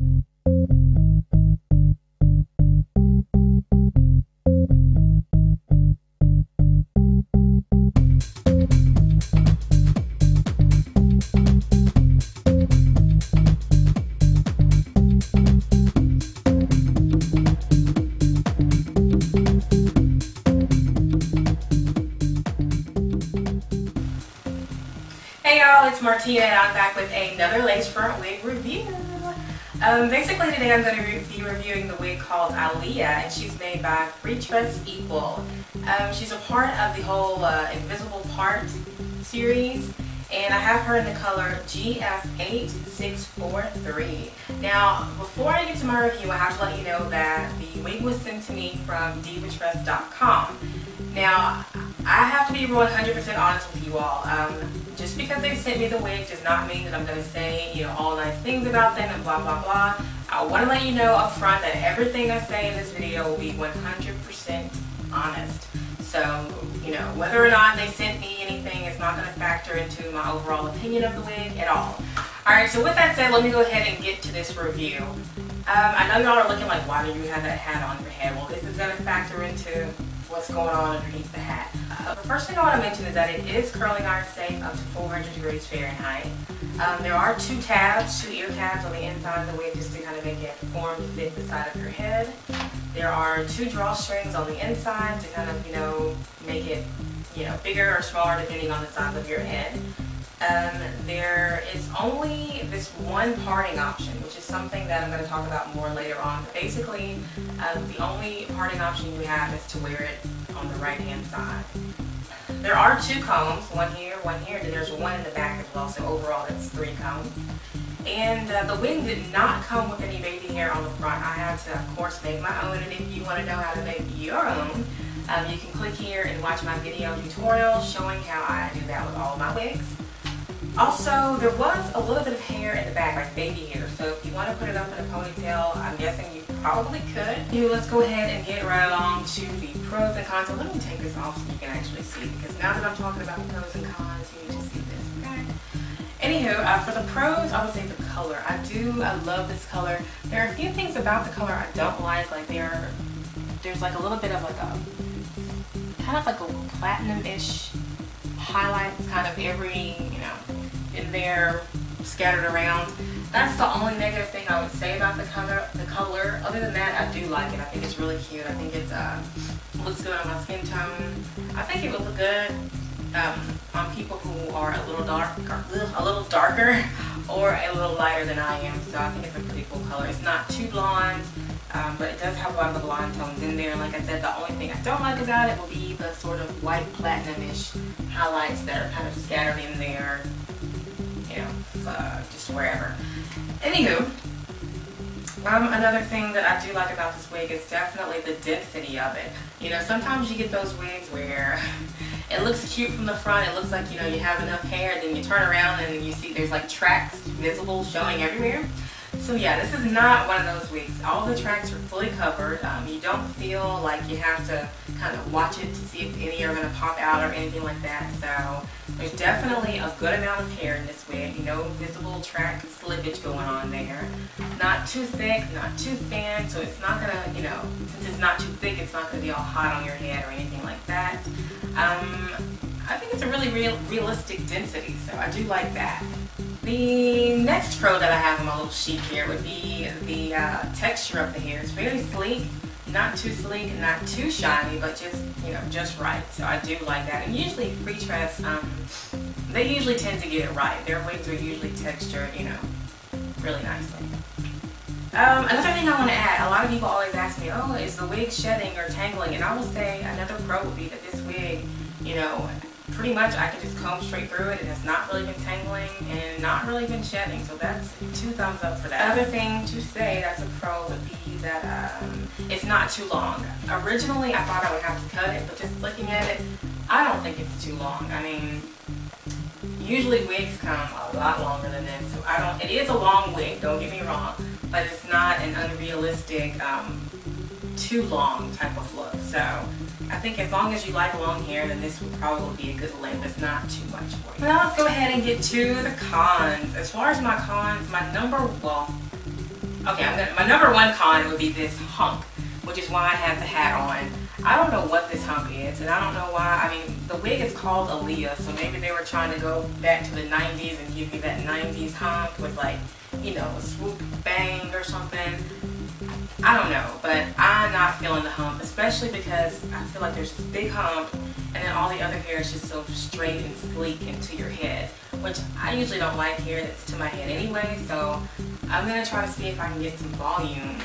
Hey y'all, it's Martina and I'm back with another lace front wig review. Basically today I'm going to be reviewing the wig called Aliyah, and she's made by Freetress Equal. She's a part of the whole Invisible Part series, and I have her in the color GF8643. Now, before I get to my review, I have to let you know that the wig was sent to me from Divatress.com. Now, I have to be 100% honest with you all. Just because they sent me the wig does not mean that I'm going to say, all nice things about them and blah, blah, blah. I want to let you know up front that everything I say in this video will be 100% honest. So, whether or not they sent me anything is not going to factor into my overall opinion of the wig at all. Alright, so with that said, let me go ahead and get to this review. I know y'all are looking like, why do you have that hat on your head? Well, this is going to factor into what's going on underneath the hat. The first thing I want to mention is that it is curling iron safe up to 400 degrees Fahrenheit. There are two tabs, two ear tabs on the inside of the wig just to kind of make it form to fit the side of your head. There are two drawstrings on the inside to kind of, make it, bigger or smaller depending on the size of your head. There is only this one parting option, which is something that I'm going to talk about more later on. But basically, the only parting option you have is to wear it on the right-hand side. There are two combs, one here, and there's one in the back as well, so overall that's 3 combs. And the wig did not come with any baby hair on the front. I had to, of course, make my own, and if you want to know how to make your own, you can click here and watch my video tutorial showing how I do that with all of my wigs. Also, there was a little bit of hair in the back, like baby hair, so if you want to put it up in a ponytail, I'm guessing you probably could. Let's go ahead and get right along to the pros and cons. So let me take this off so you can actually see, because now that I'm talking about the pros and cons, you need to see this, okay? Anywho, for the pros, I would say the color. I love this color. There are a few things about the color I don't like there's like a little bit of like a, kind of like a platinum-ish highlights kind of every, in there scattered around. That's the only negative thing I would say about the color. Other than that, I do like it. I think it's really cute. I think it looks good on my skin tone. I think it would look good on people who are a little darker or a little lighter than I am. So I think it's a pretty cool color. It's not too blonde, but it does have a lot of the blonde tones in there. Like I said, the only thing I don't like about it will be the sort of white platinum-ish highlights that are kind of scattered in there, just wherever. Anywho, another thing that I do like about this wig is definitely the density of it. Sometimes you get those wigs where it looks cute from the front, it looks like, you have enough hair, then you turn around and you see there's like tracks visible showing everywhere. So yeah, this is not one of those wigs. All the tracks are fully covered. You don't feel like you have to kind of watch it to see if any are going to pop out or anything like that. So there's definitely a good amount of hair in this wig. No visible track slippage going on there. Not too thick, not too thin, so it's not going to, since it's not too thick, it's not going to be all hot on your head or anything like that. I think it's a really realistic density, so I do like that. The next pro that I have on my little sheet here would be the texture of the hair. It's very sleek, not too sleek, not too shiny, but just right. So I do like that. And usually Freetress, they usually tend to get it right. Their wigs are usually textured, really nicely. Another thing I want to add, a lot of people always ask me, oh, is the wig shedding or tangling? And I will say another pro would be that this wig, pretty much I can just comb straight through it. It has not really been tangling and not really been shedding, so that's 2 thumbs up for that. Other thing to say that's a pro would be that it's not too long. Originally I thought I would have to cut it, but just looking at it, I don't think it's too long. I mean, usually wigs come a lot longer than this, so it is a long wig, don't get me wrong, but it's not an unrealistic too long type of look. So I think as long as you like long hair, then this would probably be a good length. It's not too much for you. Now let's go ahead and get to the cons. As far as my cons, Okay, my number one con would be this hump, which is why I have the hat on. I don't know what this hump is, and I don't know why. I mean, the wig is called Aliyah, so maybe they were trying to go back to the 90s and give me that 90s hump with, like, you know, a swoop bang or something. I don't know, but I'm not feeling the hump, especially because I feel like there's this big hump and then all the other hair is just so straight and sleek into your head, which I usually don't like hair that's to my head anyway, so I'm going to try to see if I can get some volume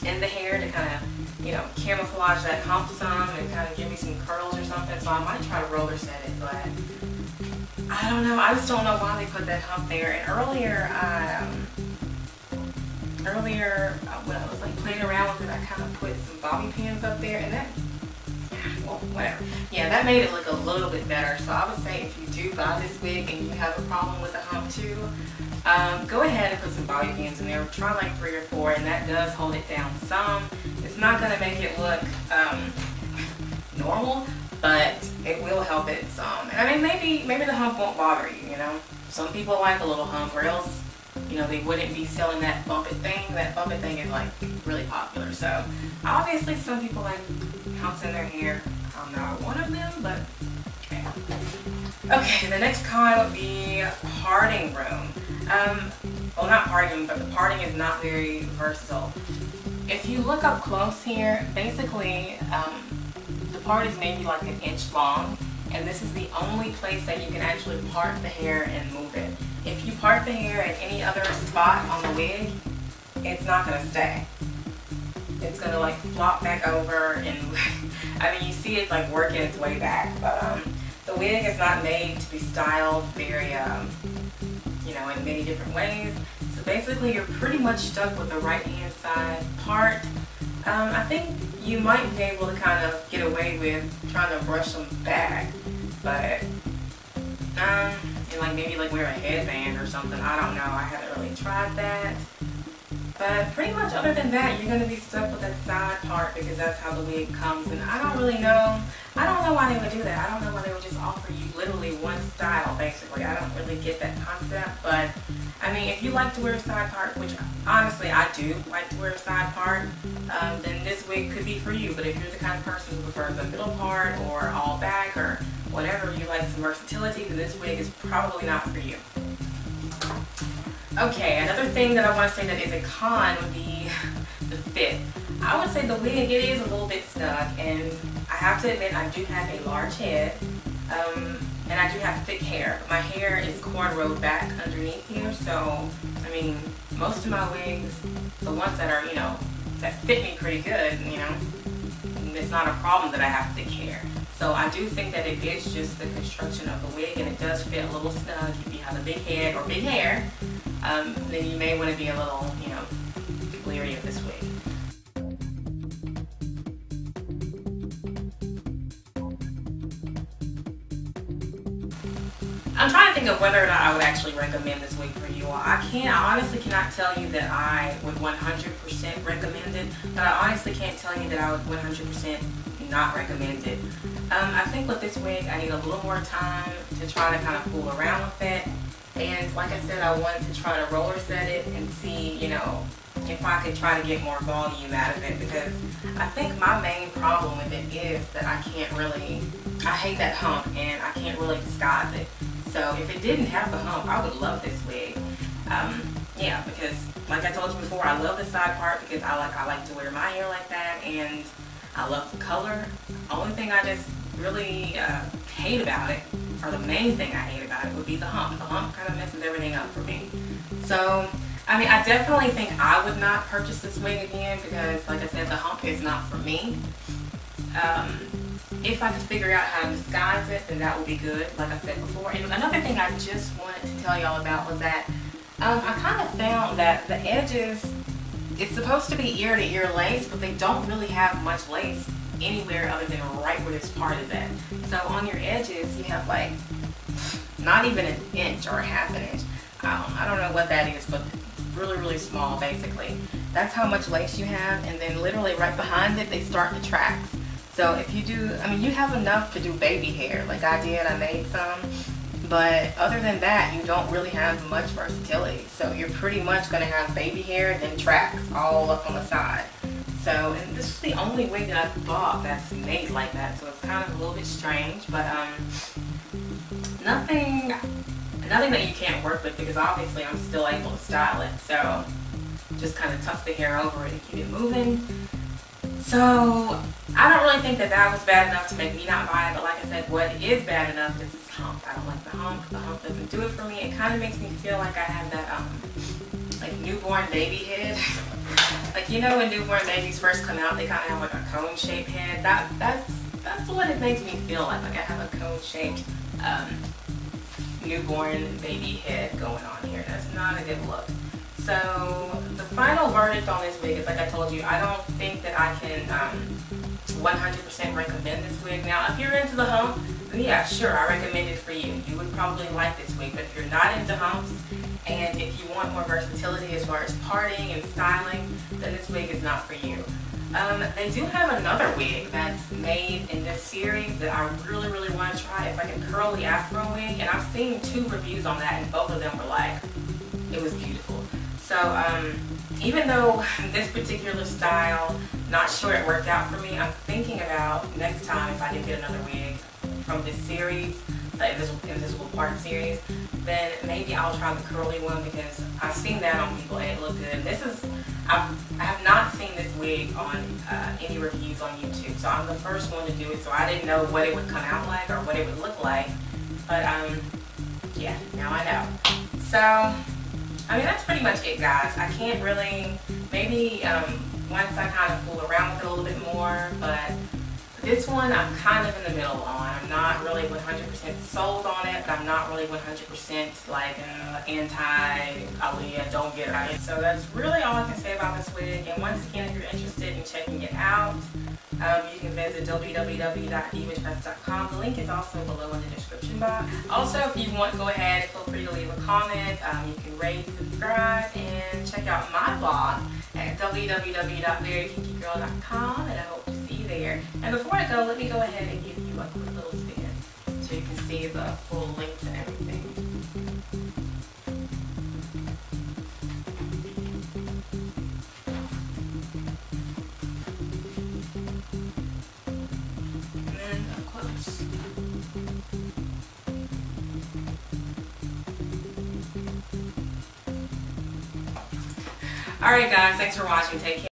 in the hair to kind of, you know, camouflage that hump some and kind of give me some curls or something. So I might try to roller set it, but I don't know. I just don't know why they put that hump there. And earlier when I was like playing around with it, I kind of put some bobby pins up there, and that, well, whatever. Yeah, that made it look a little bit better. So I would say if you do buy this wig and you have a problem with the hump too, go ahead and put some bobby pins in there. Try like 3 or 4, and that does hold it down some. It's not going to make it look normal, but it will help it some. And I mean, maybe the hump won't bother you, you know. Some people like a little hump, or else, you know, they wouldn't be selling that bump it thing. That bump it thing is like really popular. So obviously some people like humps in their hair. I'm not one of them, but okay. Okay, the next con would be parting room. Well, not parting room, but the parting is not very versatile. If you look up close here, basically the part is maybe like an inch long, and this is the only place that you can actually part the hair and move it. If you part the hair at any other spot on the wig, it's not going to stay. It's going to like flop back over, and I mean, you see it's like working its way back, but the wig is not made to be styled very, you know, in many different ways. So basically you're pretty much stuck with the right hand side part. I think you might be able to kind of get away with trying to brush them back, but and like maybe like wear a headband or something. I don't know. I haven't really tried that. But pretty much other than that, you're going to be stuck with that side part because that's how the wig comes. And I don't really know. I don't know why they would do that. I don't know why they would just offer you literally one style, basically. I don't really get that concept. But, I mean, if you like to wear a side part, which honestly I do like to wear a side part, then this wig could be for you. But if you're the kind of person who prefers the middle part or all back or whatever, you like some versatility, then this wig is probably not for you. Okay, another thing that I want to say that is a con would be the fit. I would say the wig, it is a little bit snug, and I have to admit I do have a large head, and I do have thick hair. My hair is cornrowed back underneath here, so, I mean, most of my wigs, the ones that are, you know, that fit me pretty good, you know, it's not a problem that I have thick hair. So I do think that it is just the construction of the wig, and it does fit a little snug. If you have a big head or big hair, then you may want to be a little, you know, leery of this wig. I'm trying to think of whether or not I would actually recommend this wig for you all. I honestly cannot tell you that I would 100% recommend it, but I honestly can't tell you that I would 100% not recommend it. I think with this wig, I need a little more time to try to kind of fool around with it. And like I said, I wanted to try to roller set it and see, you know, if I could try to get more volume out of it, because I think my main problem with it is that I hate that hump and I can't really disguise it. So if it didn't have the hump, I would love this wig. Yeah, because like I told you before, I love the side part because I like to wear my hair like that, and I love the color. The only thing I just really hate about it, or the main thing I hate about it, would be the hump. The hump kind of messes everything up for me. So, I mean, I definitely think I would not purchase this wig again because, like I said, the hump is not for me. If I could figure out how to disguise it, then that would be good, like I said before. And another thing I just wanted to tell y'all about was that I kind of found that the edges, it's supposed to be ear to ear lace, but they don't really have much lace anywhere other than right where this part is at. So on your edges, you have like not even an inch or a half an inch. I don't know what that is, but really, really small, basically. That's how much lace you have, and then literally right behind it, they start the tracks. So if you do, I mean, you have enough to do baby hair, like I did, I made some, But other than that, you don't really have much versatility. So you're pretty much going to have baby hair and then tracks all up on the side. So, and this is the only wig that I've bought that's made like that. So it's kind of a little bit strange, but nothing that you can't work with, because obviously I'm still able to style it. So just kind of tuck the hair over it and keep it moving. So I don't really think that that was bad enough to make me not buy it, but like I said, what is bad enough is this hump. I don't like the hump. The hump doesn't do it for me. It kind of makes me feel like I have that like newborn baby head. Like, you know, when newborn babies first come out, they kind of have like a cone-shaped head. That's what it makes me feel like I have a cone-shaped newborn baby head going on here. That's not a good look. So the final verdict on this wig is, like I told you, I don't think that I can 100% recommend this wig. Now, if you're into the hump, then yeah, sure, I recommend it for you. You would probably like this wig. But if you're not into humps, and if you want more versatility as far as parting and styling, then this wig is not for you. They do have another wig that's made in this series that I really, really want to try. It's like a curly afro wig, and I've seen 2 reviews on that, and both of them were like, it was beautiful. So even though this particular style, not sure it worked out for me, I'm thinking about next time if I do get another wig from this series, the Invisible Part series, then maybe I'll try the curly one, because I've seen that on people and it looked good. And this is, I have not seen this wig on any reviews on YouTube, so I'm the first one to do it, so I didn't know what it would come out like or what it would look like. But yeah, now I know. So I mean, that's pretty much it, guys. I can't really, maybe once I kind of fool around with it a little bit more, but this one I'm kind of in the middle on. I'm not really 100% sold on it, but I'm not really 100% like anti-Aliyah, don't get her. So that's really all I can say about this wig. And once again, if you're interested in checking it out, you can visit www.divatress.com. The link is also below in the description box. Also, if you want, go ahead, feel free to leave a comment. You can rate, subscribe, and check out my blog at www.verykinkygirl.com, and I hope to see you there. And before I go, let me go ahead and give you a quick little spin so you can see the full length and everything. Alright guys, thanks for watching. Take care.